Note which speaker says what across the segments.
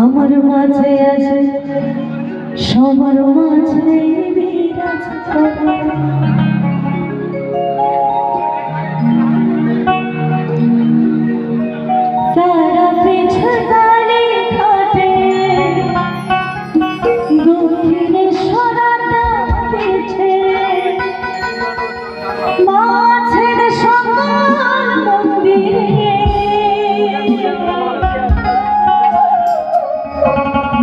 Speaker 1: আমার মাঝে আছে সবার মাঝে বিরাজ করে তারা পিছে তালি খাটে দক্ষিণে সরাটা পিছে মাঝের সকল মন্দিরে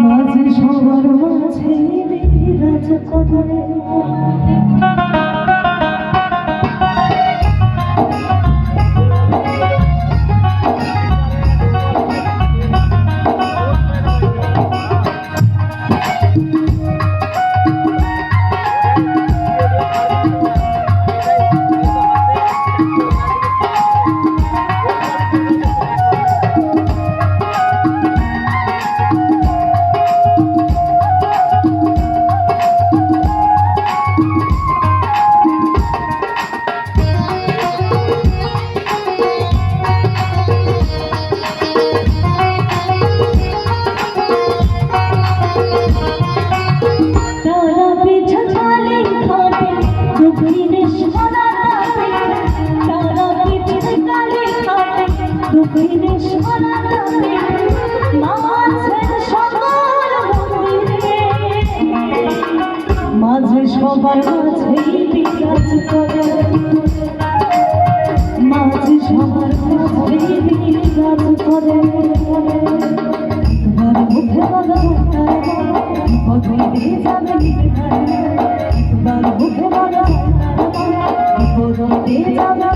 Speaker 1: মাঝে সবার মাঝে বিরাজ করে মাঝে সবার মাঝে বিরাজ করে মাঝে সবার মাঝে বিরাজ করে তোমার মুখে বলো কোথায় দিয়ে যাবে তোমার মুখে বলো কোথায় দিয়ে যাবে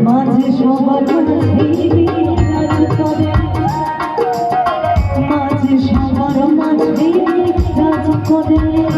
Speaker 1: মাঝে সবার মাঝে বিরাজ করে মাঝে সবার মাঝে বিরাজ করে